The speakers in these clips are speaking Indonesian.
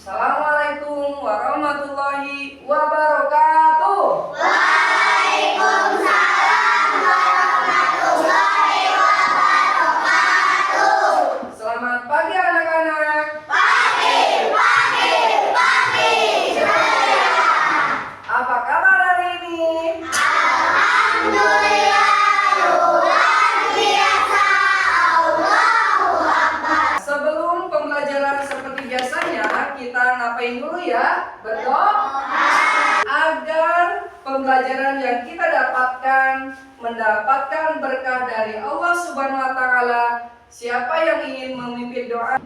Assalamualaikum warahmatullahi wabarakatuh. Waalaikumsalam warahmatullahi wabarakatuh. Selamat pagi anak-anak. Pagi. Apa kabar hari ini? Alhamdulillah luar biasa. Allahu Akbar. Sebelum pembelajaran seperti biasanya, kita ngapain dulu ya? Berdoa agar pembelajaran yang kita mendapatkan berkah dari Allah Subhanahu wa taala. Siapa yang ingin memimpin doa?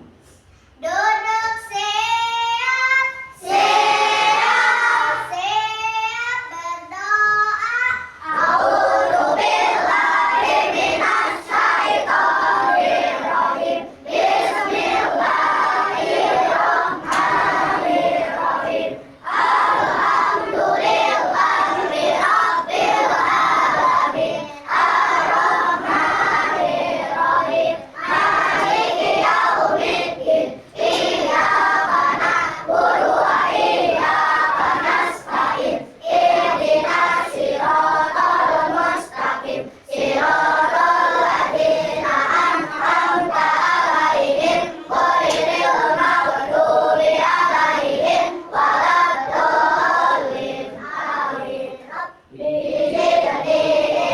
Duduk siap berdoa. A'udzu billahi minasy syaithanir rajim. Bismillahirrahmanirrahim. Alhamdulillahi rabbil alamin. Ar-Rahmanir Rahim. Maliki yaumiddin. Iyyaka na'budu wa iyyaka nasta'in. Ihdinas siratal mustaqim. Siratal ladzina an'amta 'alaihim ghairil maghdubi 'alaihim waladdallin. Amin. Rabbi zidni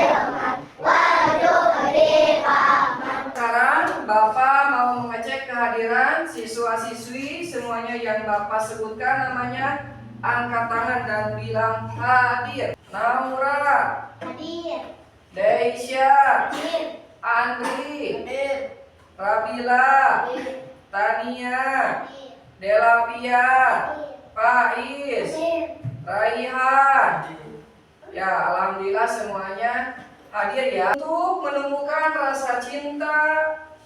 ilman warzuqni fahman. Sekarang Bapak mau mengecek kehadiran siswa-siswi semuanya yang Bapak sebutkan namanya. Angkat tangan dan bilang hadir. Naura, Hadir. Deisha, Hadir. Andri, Hadir. Rabila, Hadir. Tania, Hadir. Delavia, Hadir. Faiz, Hadir. Raihan. Ya, alhamdulillah semuanya hadir ya. Untuk menemukan rasa cinta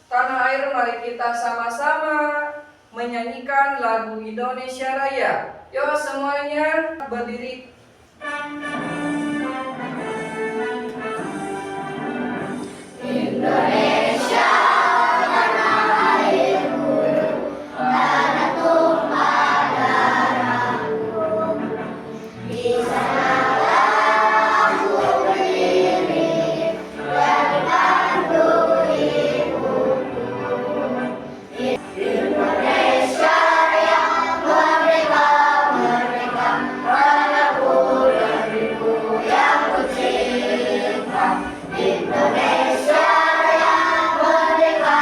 tanah air, mari kita sama-sama menyanyikan lagu Indonesia Raya. Yuk semuanya berdiri. Indonesia tanah airku, tanah tumpah darahku. Di sanalah aku berdiri berpandu ibuku. Indonesia yang merdeka, tanahku negeriku yang ku cinta. Indonesia yang merdeka,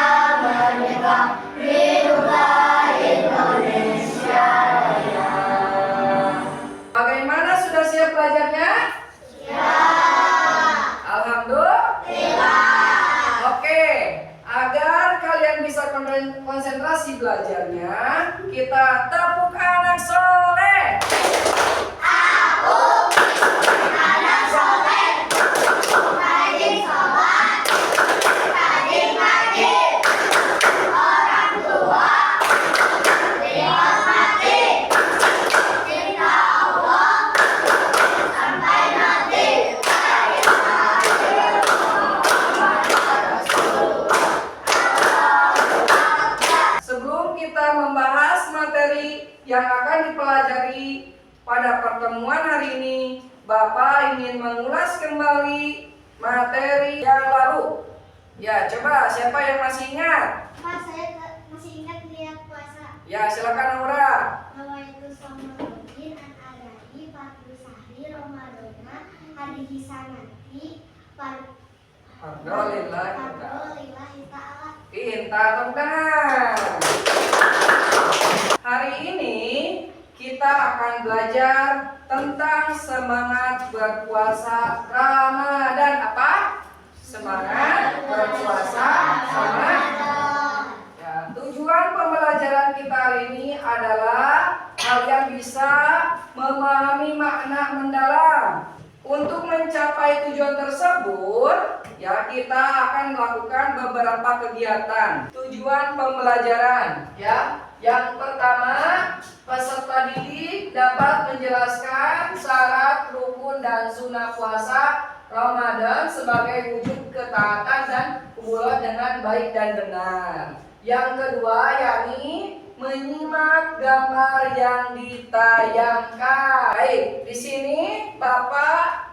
hiduplah Indonesia Raya. Bagaimana, sudah siap belajarnya? Ya, Alhamdulillah. Oke, agar kalian bisa konsentrasi belajarnya, kita tepuk anak soleh. aku anak soleh, rajin sholat, rajin ngaji, orang tua dihormati, cinta Allah sampai mati. Sebelum kita membahas materi yang akan dipelajari pada pertemuan hari ini, Bapak ingin mengulas kembali materi yang lalu. Ya, coba siapa yang masih ingat? Pak, saya masih ingat niat puasa. Ya, silakan Aura. Nawaitu Somaruddin an adai fardhu sahri Ramadana hadihi sanati Alhamdulillah. Fardhu ta'ala. Pintar, tepuk tangan. Hari ini kita akan belajar tentang semangat berpuasa Ramadan. Apa? Semangat berpuasa Ramadan. Ya, tujuan pembelajaran kita hari ini adalah kalian bisa memahami makna mendalam. Untuk mencapai tujuan tersebut, ya kita akan melakukan beberapa kegiatan. Tujuan pembelajaran, ya. Yang pertama, peserta didik dapat menjelaskan syarat, rukun, dan sunnah puasa Ramadan sebagai wujud ketaatan dan hubungan dengan baik dan benar. Yang kedua yakni menyimak gambar yang ditayangkan. Baik, di sini Bapak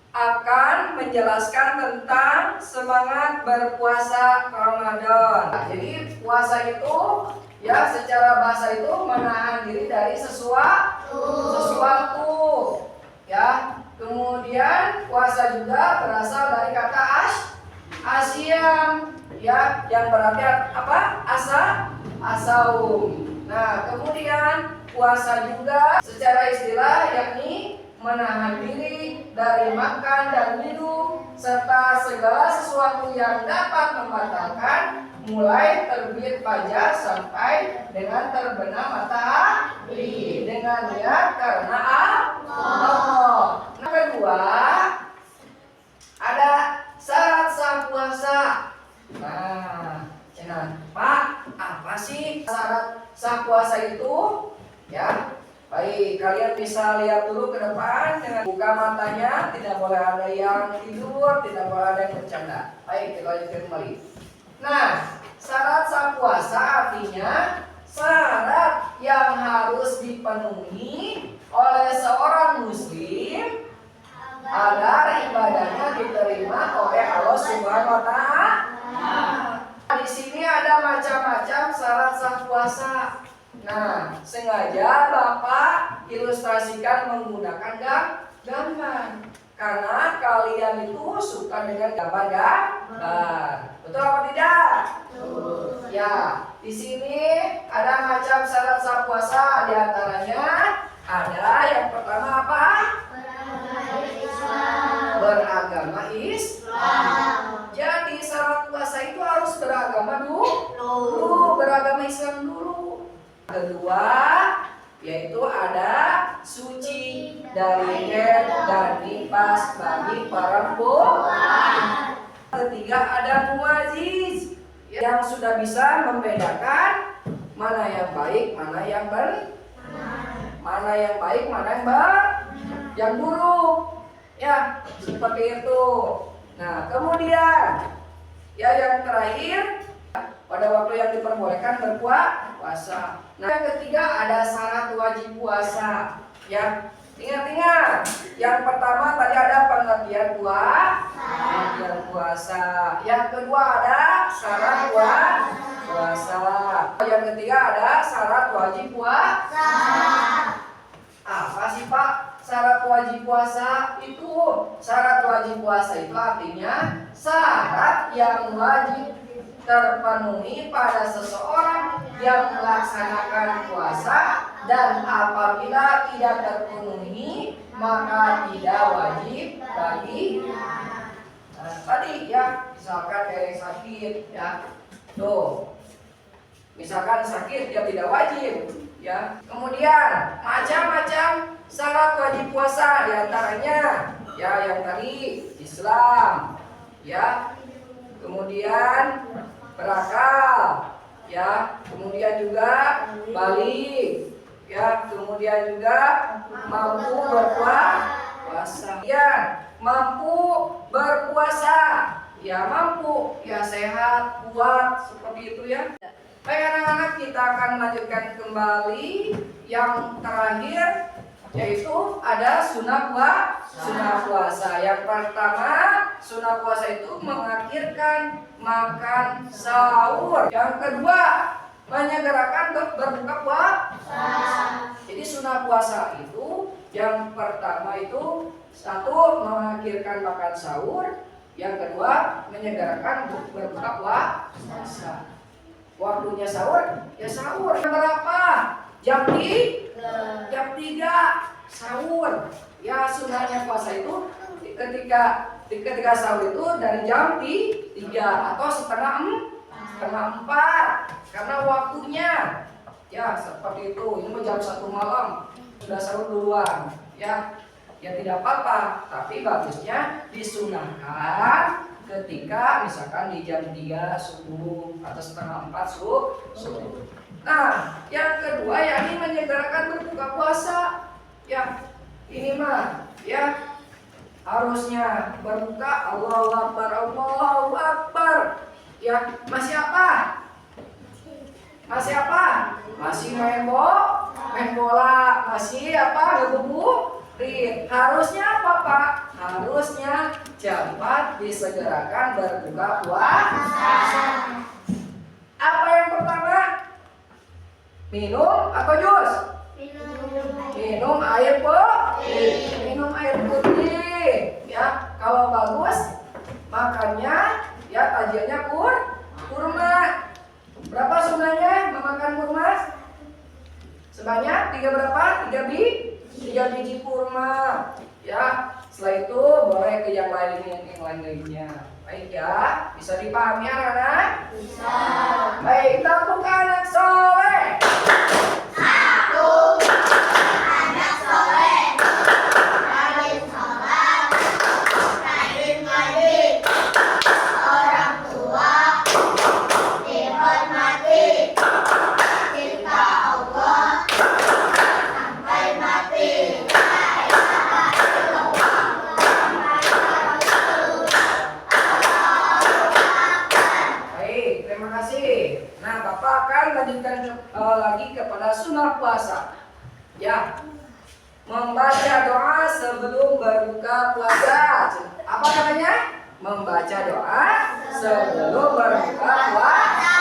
akan menjelaskan tentang semangat berpuasa Ramadan. Jadi puasa itu ya secara bahasa itu menahan diri dari sesuatu ya. Kemudian puasa juga berasal dari kata asyam ya, yang berarti apa? Asaum. Nah, kemudian puasa juga secara istilah yakni menahan diri dari makan dan minum serta segala sesuatu yang dapat membatalkan mulai terbit fajar sampai dengan terbenam matahari dengan niat karena Allah. Yang kedua, ada syarat sah puasa. Nah, Pak, apa sih syarat sah puasa itu? Ya, baik, kalian bisa lihat dulu ke depan dengan buka matanya, tidak boleh ada yang tidur, tidak boleh ada yang bercanda. Baik, kita lanjutkan kembali. Nah, syarat sah puasa artinya syarat yang harus dipenuhi oleh seorang muslim agar ibadahnya diterima oleh Allah Subhanahu wa Ta'ala. Di sini ada macam-macam syarat sah puasa. Nah, sengaja Bapak ilustrasikan menggunakan gambar karena kalian itu suka dengan gambar. Betul apa tidak? Betul. Ya, di sini ada macam syarat sah puasa, di antaranya ada yang pertama apa? Beragama Islam. Jadi syarat puasa itu harus beragama dulu, beragama Islam dulu. Kedua, yaitu ada suci dari haid dan nifas bagi perempuan. Ketiga, ada muaziz yang sudah bisa membedakan mana yang baik, mana yang mana yang baik, mana yang buruk. Ya, seperti itu. Nah, kemudian ya yang terakhir pada waktu yang diperbolehkan berpuasa. Nah, yang ketiga ada syarat wajib puasa. Ya, ingat-ingat. Yang pertama tadi ada pengertian puasa. Yang kedua ada syarat puasa. Yang ketiga ada syarat wajib puasa. Apa sih Pak syarat wajib puasa itu? Syarat wajib puasa itu artinya syarat yang wajib terpenuhi pada seseorang yang melaksanakan puasa, dan apabila tidak terpenuhi maka tidak wajib bagi. Nah, tadi ya misalkan kayak sakit ya, tuh misalkan sakit dia tidak wajib ya. Kemudian macam-macam syarat wajib puasa, diantaranya ya yang tadi Islam ya, kemudian berakal ya, kemudian juga balik ya, kemudian juga mampu berpuasa ya, mampu berpuasa ya, mampu ya, sehat kuat seperti itu ya. Baik anak-anak, kita akan melanjutkan kembali yang terakhir, yaitu ada sunnah puasa. Yang pertama, sunnah puasa itu mengakhirkan makan sahur. Yang kedua, menyegerakan berbuka puasa. Jadi sunnah puasa itu yang pertama itu satu, mengakhirkan makan sahur. Yang kedua, menyegerakan berbuka puasa. Waktunya sahur, ya sahur. Jam berapa? Jam 3 sahur. Ya sunnahnya puasa itu ketika sahur itu dari jam 3 atau setengah 4 karena waktunya ya seperti itu. Ini jam 1 malam sudah sahur duluan ya. Ya tidak apa-apa, tapi bagusnya disunahkan ketika misalkan di jam 3 subuh atau setengah 4 subuh. Nah, yang kedua yakni menyegerakan berbuka puasa. Ya, ini mah ya harusnya berbuka Allahu Akbar, Allahu Akbar. Ya, masih apa? Masih apa? Masih main bola, masih apa? Ngabuburit. Harusnya apa, Pak? Harusnya cepat disegerakan berbuka puasa. Apa yang pertama? Minum atau jus? Minum air minum air putih. Ya, kalau bagus makannya ya tajilnya kurma. Berapa sunahnya memakan kurma? Sebanyak 3 biji kurma. Ya, setelah itu boleh ke yang lainnya. Baik ya, bisa dipahami anak-anak? Bisa. Baik, kita buka anak soleh. Satu, anak soleh, rajin sholat, rajin ngaji, orang tua dihormati, cinta Allah sampai mati. Baik, terima kasih. Nah, Bapak akan lanjutkan lagi kepada sunnah puasa. Ya, membaca doa sebelum berbuka puasa. Apa namanya? Membaca doa sebelum berbuka puasa.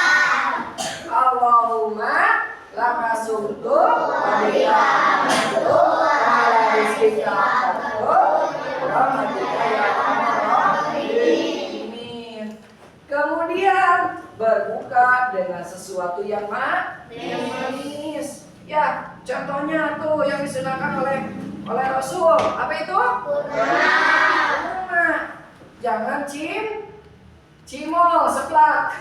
Allahumma laka sumtu wa bika amantu wa ala rizqika aftartu wa rahmatika ya arhamar rahimin. Kemudian berbuka dengan sesuatu yang manis. Ya, contohnya tuh yang disunahkan oleh Rasul. Apa itu? Kurma. Jangan cimol, seplak.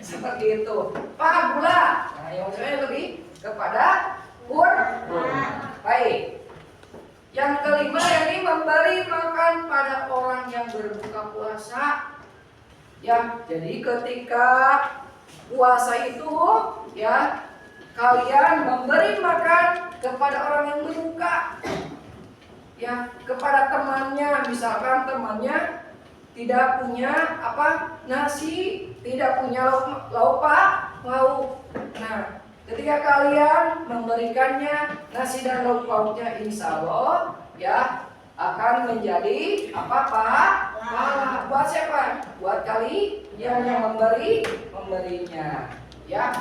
Seperti itu. Pak, gula. Nah, yang maksudnya lebih kepada kurma. Baik. Yang kelima yakni memberi makan pada orang yang berbuka puasa. Ya, jadi ketika puasa itu ya kalian memberi makan kepada orang yang berbuka. Ya, kepada temannya, misalkan temannya tidak punya nasi, tidak punya lauk. Nah, ketika kalian memberikannya nasi dan lauk pauknya, insya Allah ya akan menjadi pahala. Buat siapa? Buat kali yang memberinya. Ya.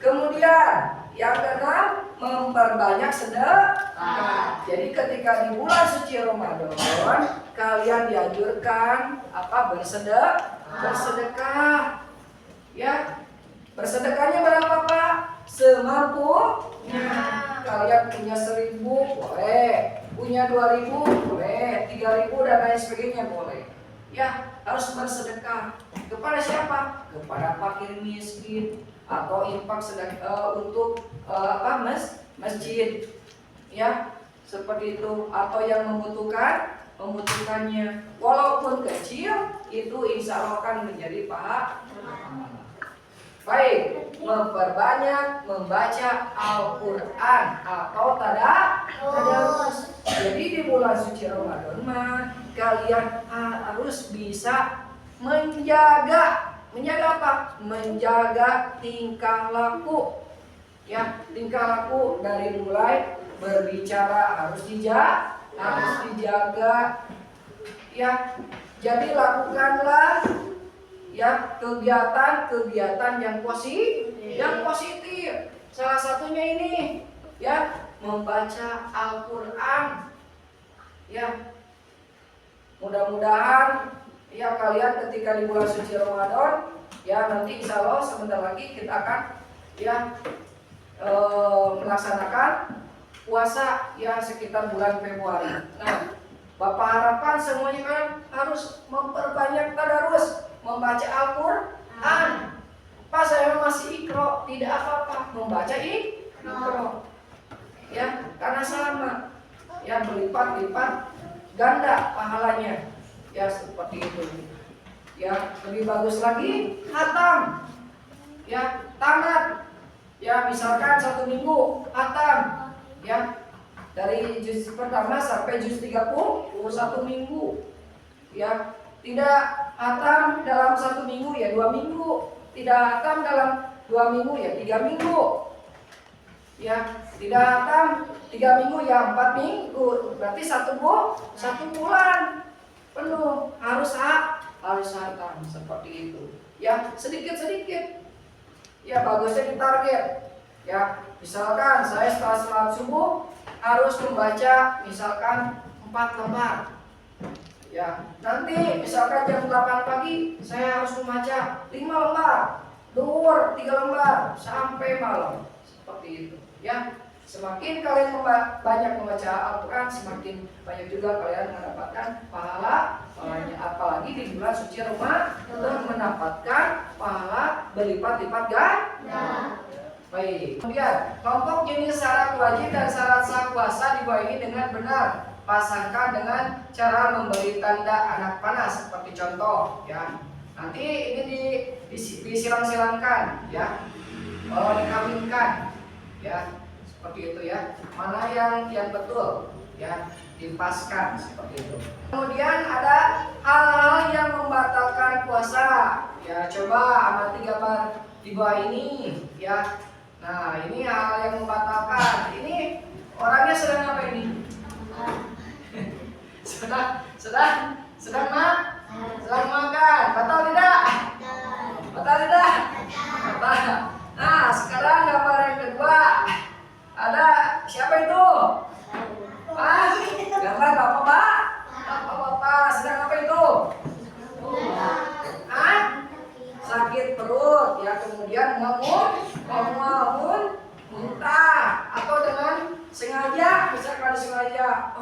Kemudian yang keenam, memperbanyak sedekah. Jadi ketika di bulan suci Ramadan, kalian dianjurkan bersedekah. Ya. Bersedekahnya berapa, Pak? Semampunya. Kalian punya 1.000 boleh, punya 2.000 boleh, 3.000 dan lain sebagainya boleh. Ya, harus bersedekah. Kepada siapa? Kepada fakir miskin atau infak untuk masjid. Ya, seperti itu, atau yang membutuhkannya. Walaupun kecil, itu insya Allah akan menjadi pahala. Baik, memperbanyak membaca Al-Quran atau tadarus. Jadi di bulan suci Ramadan kalian harus bisa menjaga apa? Menjaga tingkah laku. Ya, tingkah laku dari mulai berbicara harus dijaga. Ya, jadi lakukanlah ya kegiatan yang positif. Salah satunya ini ya membaca Al-Quran. Ya, mudah-mudahan ya kalian ketika di bulan suci Ramadan ya nanti insya Allah sebentar lagi kita akan ya melaksanakan puasa ya sekitar bulan Februari. Nah, Bapak harapkan semuanya kan harus memperbanyak tadarus, membaca Al-Quran. Pak, saya masih ikro, tidak apa-apa, membaca ikro. Ya, karena sama, ya berlipat-lipat ganda pahalanya. Ya seperti itu. Ya, lebih bagus lagi khatam. Ya, tamat. Ya, misalkan 1 minggu khatam. Ya, dari juz pertama sampai juz 31 minggu. Ya, tidak hatam dalam 1 minggu ya 2 minggu. Tidak hatam dalam 2 minggu ya 3 minggu. Ya, tidak hatam 3 minggu ya 4 minggu. Berarti 1 bulan penuh harus hatam seperti itu. Ya, sedikit-sedikit. Ya, bagusnya ditarget. Ya, misalkan saya setelah sholat subuh harus membaca misalkan 4 lembar. Ya, nanti misalkan jam 8 pagi saya harus membaca 5 lembar, duhur 3 lembar sampai malam. Seperti itu. Ya, semakin kalian banyak membaca Al-Quran, semakin banyak juga kalian mendapatkan pahalanya. Apalagi di bulan suci Ramadan mendapatkan pahala berlipat-lipat ganda. Baik. Kemudian kelompok jenis syarat wajib dan syarat sah puasa di bawah ini dengan benar. Pasangkan dengan cara memberi tanda anak panah seperti contoh. Ya. Nanti ini disilang-silangkan. Ya. Dikawinkan. Ya. Seperti itu ya. Mana yang betul? Ya. Dipaskan seperti itu. Kemudian ada hal-hal yang membatalkan puasa. Ya, coba amati gambar di bawah ini. Ya. Nah, ini hal yang membatalkan. Ini orangnya sedang apa ini? sedang makan. Batal tidak? Batal tidak? Batal. Nah, sekarang gambar yang kedua. Ada siapa itu? Gambar bapak-bapak. Bapak-bapak sedang apa itu? Sakit perut ya, kemudian muntah atau dengan sengaja, misalkan sengaja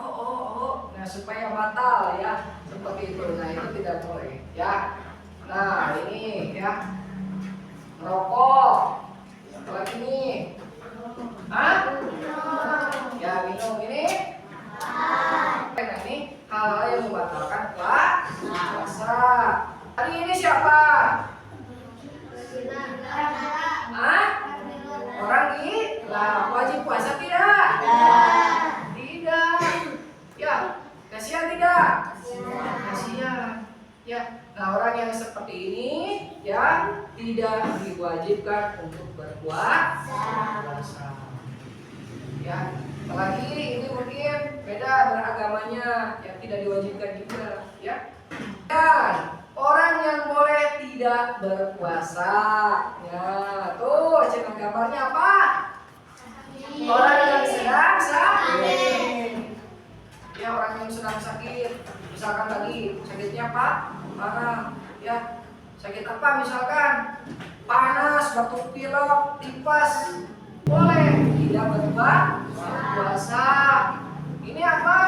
nah supaya batal ya, seperti itu. Nah, itu tidak boleh ya. Nah, ini ya, merokok, apalagi ini ya, minum ini. Nah, ini hal-hal yang membatalkan puasa. Hari ini siapa? Orang gila. Wajib puasa tidak? Tidak. Ya, kasihan tidak? Kasihan. Ya. Nah, orang yang seperti ini ya tidak diwajibkan untuk berpuasa. Ya, apalagi ini mungkin beda beragamanya, yang tidak diwajibkan juga. Ya. Dan orang yang boleh tidak berpuasa. Ya, tuh cek gambarnya apa? Orang yang sedang sakit. Ya, orang yang sedang sakit. Misalkan tadi sakitnya parah. Ya, sakit apa misalkan? Panas, batuk pilek, tipes. Boleh tidak berpuasa. Ini apa?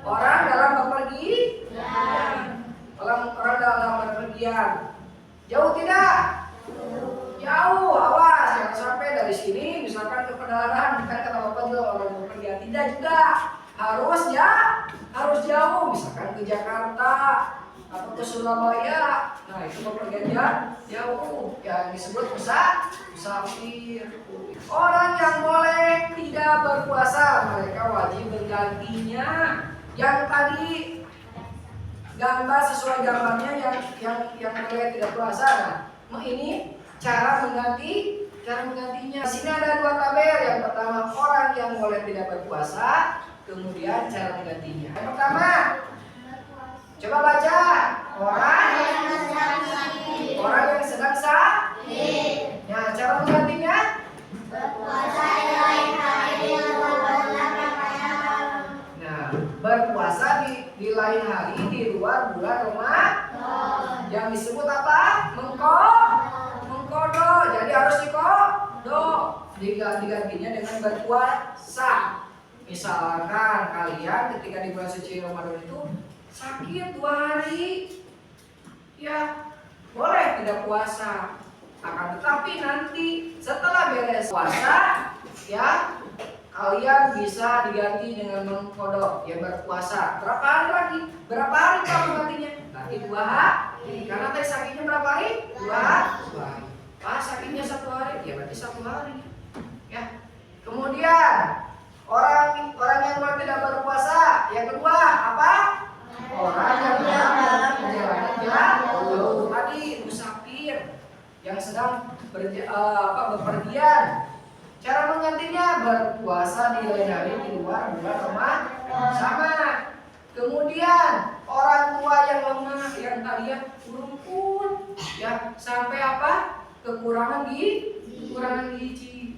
Orang dalam bepergian. Orang dalam bepergian. Jauh tidak? Jauh. Awas jangan sampai dari sini misalkan ke Pedalaran, bukan kata Bapak juga orang bepergian. Tidak juga. Harus jauh, misalkan ke Jakarta atau ke Surabaya. Nah, itu bepergian jauh. Yang disebut musafir. Orang yang boleh tidak berpuasa, mereka wajib bergantinya. Yang tadi gambar sesuai gambarnya yang boleh tidak puasa. Nah, ini cara menggantinya. Di sini ada 2 tabel. Yang pertama orang yang boleh tidak berpuasa, kemudian cara menggantinya. Yang pertama, coba baca. Orang yang sedang sakit. Nah, cara menggantinya Berpuasa di lain hari dengan berbulan Ramadan. Nah, berpuasa di lain hari di luar bulan Ramadan. Yang disebut apa? Mengkodo. Jadi harus dikodo. Digantinya dengan berpuasa. Misalkan kalian ketika di bulan suci Ramadan itu sakit 2 hari, ya boleh tidak puasa. Akan tetapi nanti setelah beres puasa, ya kalian bisa diganti dengan mengkodok, ya berpuasa. Berapa hari lagi? Berapa hari kamu gantinya? Nanti 2 hari. Karena tadi sakitnya berapa hari? 2 hari. Pas sakitnya 1 hari, ya berarti 1 hari. Ya. Kemudian orang yang tidak berpuasa, yang kedua apa? Orang yang perjalanan jauh tadi musafir. yang sedang bepergian. Cara menggantinya berpuasa di lain hari di luar bulan Ramadan sama. Kemudian orang tua yang lemah yang tadinya lumpuh ya sampai kekurangan gizi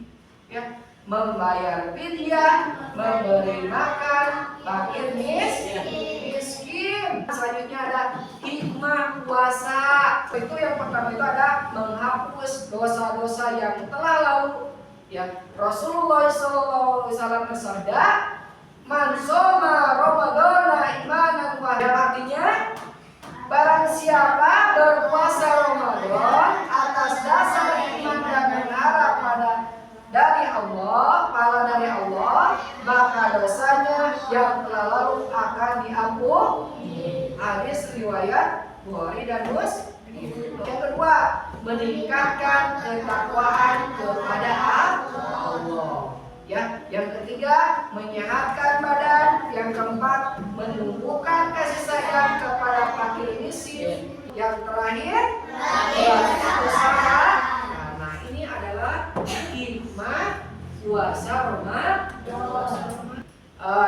ya, membayar fidyah, memberi makan fakir miskin. Selanjutnya ada hikmah puasa. Itu yang pertama itu ada menghapus dosa-dosa yang telah lalu. Ya, Rasulullah SAW bersabda, "Man shoma Ramadhana imanan wa artinya barang siapa berpuasa Ramadan atas dasar iman dan berharap dari Allah, pahala dari Allah, maka dosanya yang telah lalu akan diampuni." Hadis riwayat Bukhari dan Muslim. Yang kedua, meningkatkan ketakwaan kepada Allah. Ya, yang ketiga, menyehatkan badan. Yang keempat, menumbuhkan kasih sayang kepada fakir miskin. Yang terakhir, usaha. Nah, ini adalah hikmah puasa Ramadan.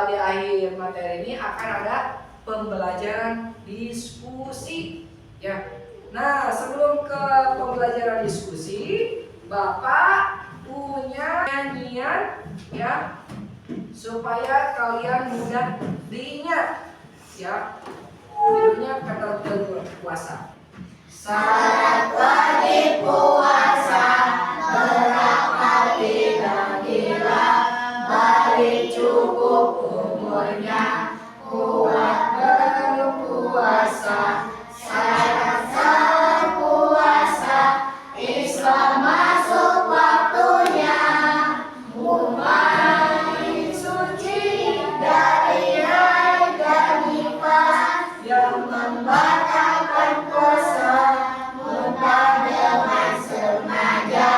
Di akhir materi ini akan ada pembelajaran diskusi. Ya. Nah, sebelum ke pembelajaran diskusi, Bapak punya nyanyian ya supaya kalian mudah diingat ya. Judulnya kata berpuasa. Syarat wajib puasa berapa bila balik cukup umurnya kuat berpuasa. Syarat puasa Islam masuk waktunya, mulai suci dari haid dan nifas yang membatalkan puasa, muntah dengan sengaja,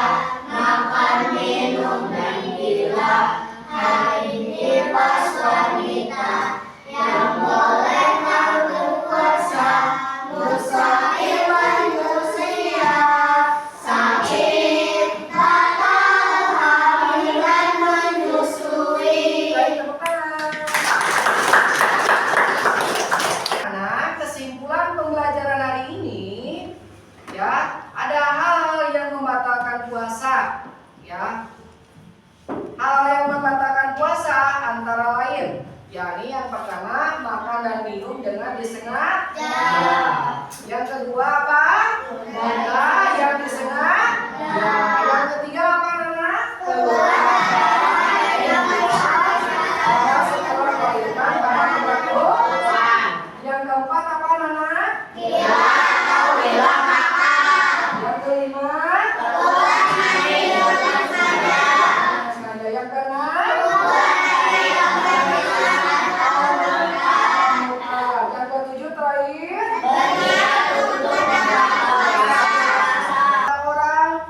makan minum dan gila, haid nifas wanita yang boleh berpuasa, mustahil manusia, sakit, batal, hamilan menyusui. Nah, kesimpulan pembelajaran hari ini ya, ada hal-hal yang membatalkan puasa ya. Hal yang membatalkan puasa antara lain yakni yang pertama, makan dan minum dengan disengaja. Yang kedua apa? Muntah yang disengaja. Yang ketiga apa, Nana? Keluar setelah melahirkan barang kebutuhan. Yang keempat apa, Nana? Hilang makan. Yang kelima? Keluar minum dengan sengaja. Yang keenam?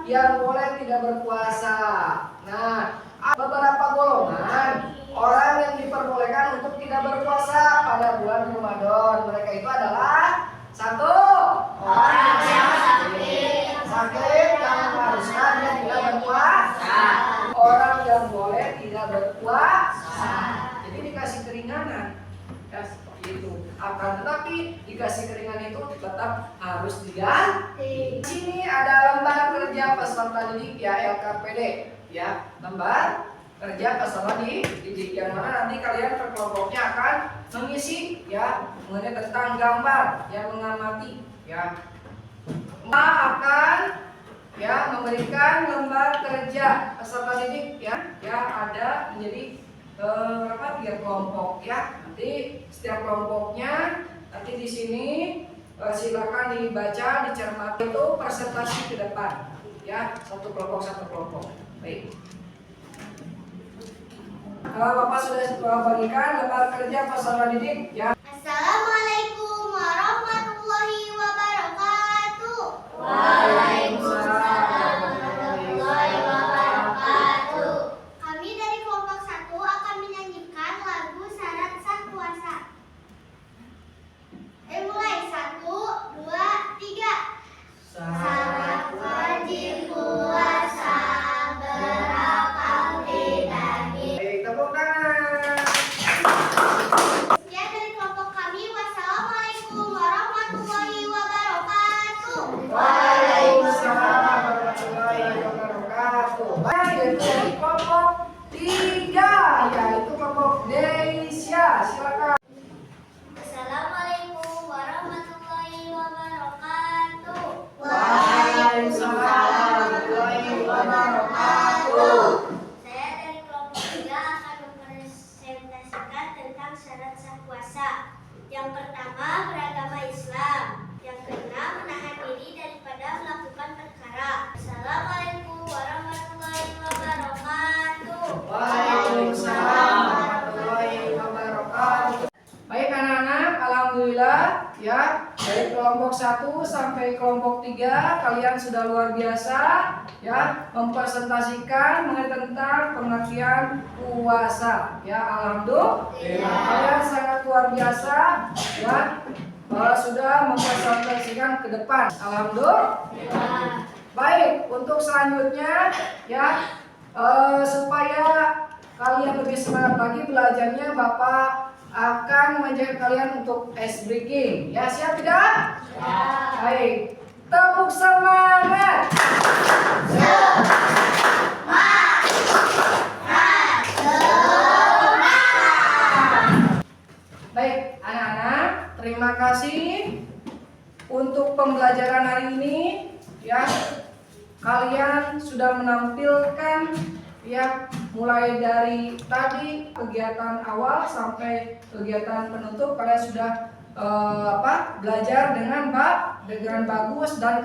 Yang boleh tidak berpuasa. Nah, beberapa golongan orang yang diperbolehkan untuk tidak berpuasa pada bulan Ramadan. Mereka itu adalah satu, orang yang sakit yang mengharuskan dia tidak berpuasa. Orang yang boleh tidak berpuasa. Jadi dikasih keringanan. Ya, seperti itu. Akan tetapi dikasih keringan itu tetap harus diganti. Di sini ada lembar kerja peserta didik ya, LKPD ya, lembar kerja peserta didik yang mana nanti kalian per kelompoknya akan mengisi ya mengenai tentang gambar yang mengamati ya. Akan ya memberikan lembar kerja peserta didik ya ada menjadi berapa 3 kelompok ya. Nanti setiap kelompoknya nanti di sini silakan dibaca, dicermati itu presentasi ke depan ya, satu kelompok. Baik. Bapak sudah bagikan lembar kerja peserta didik ya. Assalamualaikum warahmatullahi wabarakatuh. Waalaikumsalam. Kami dari kelompok 1 akan menyanyikan lagu syarat sah puasa. Mulai 1, 2, 3. Syarat wajib yaitu dari kelompok 3, yaitu kelompok Deisya. Silakan. Assalamualaikum warahmatullahi wabarakatuh. Waalaikumsalam warahmatullahi wabarakatuh. Saya dari kelompok 3 akan mempresentasikan tentang syarat sah puasa. Yang pertama, beragama Islam. Yang keenam, menahan diri daripada melakukan perkara. Assalamualaikum warahmatullahi wabarakatuh. Waalaikumsalam warahmatullahi wabarakatuh. Baik anak-anak, alhamdulillah ya, dari kelompok 1 sampai kelompok 3 kalian sudah luar biasa ya mempresentasikan mengenai tentang pengertian puasa ya. Alhamdulillah kalian sangat luar biasa ya, sudah mempresentasikan ke depan. Alhamdulillah. Baik, untuk selanjutnya ya, supaya kalian lebih semangat lagi belajarnya, Bapak akan mengajak kalian untuk ice breaking. Ya, siap tidak? Siap. Baik, tepuk semangat. Baik, anak-anak, terima kasih untuk pembelajaran hari ini ya. Kalian sudah menampilkan ya, mulai dari tadi kegiatan awal sampai kegiatan penutup kalian sudah belajar dengan bagus dan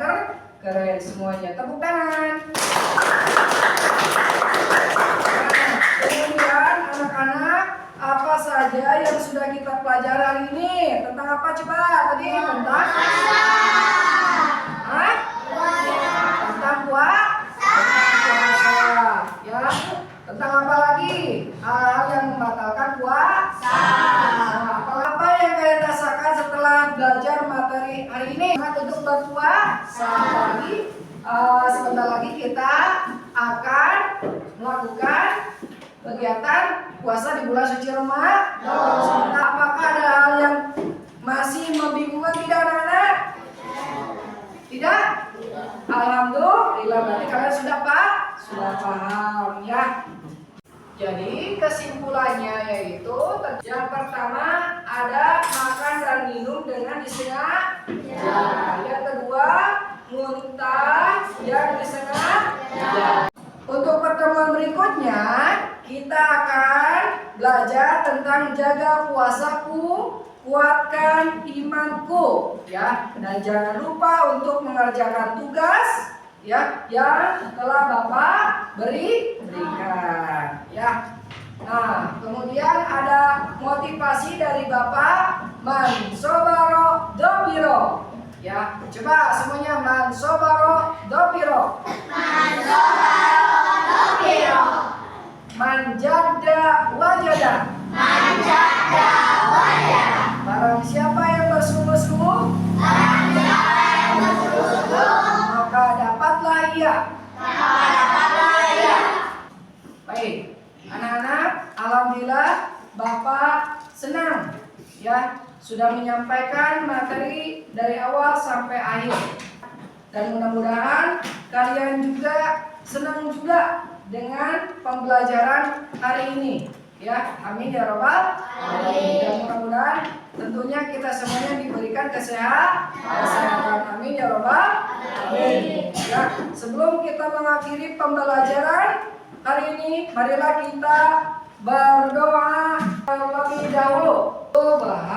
keren semuanya. Tepuk tangan. Nah, kemudian anak-anak, apa saja yang sudah kita pelajari hari ini? Tentang apa coba tadi? Tentang tentang puasa ya. Tentang apa lagi? Hal-hal yang membatalkan puasa. Nah, apa yang kalian rasakan setelah belajar materi hari ini? Untuk berpuasa lagi. Sebentar lagi kita akan melakukan kegiatan puasa di bulan suci Ramadan. Apakah ada hal yang masih membingungkan tidak anak-anak? Tidak? Alhamdulillah, berarti kalian sudah paham ya. Jadi kesimpulannya yaitu yang pertama ada makan dan minum dengan disengaja. Yang kedua muntah yang disengaja. Untuk pertemuan berikutnya kita akan belajar tentang jaga puasaku, kuatkan imanku ya, dan jangan lupa untuk mengerjakan tugas ya yang telah Bapak berikan ya. Nah, kemudian ada motivasi dari Bapak Mansobaro Dobiro ya. Coba semuanya Mansobaro Dobiro. Mansobaro Dobiro. Manjada wajada. Manjada wajada. Barang siapa yang bersungguh-sungguh, maka dapatlah ia. Baik, anak-anak, alhamdulillah Bapak senang ya sudah menyampaikan materi dari awal sampai akhir. Dan mudah-mudahan kalian juga senang juga dengan pembelajaran hari ini. Ya, amin ya robbal alamin. Dan mudah-mudahan tentunya kita semuanya diberikan kesehatan. Amin ya robbal alamin. Ya, sebelum kita mengakhiri pembelajaran hari ini, marilah kita berdoa terlebih dahulu. Subhanallah.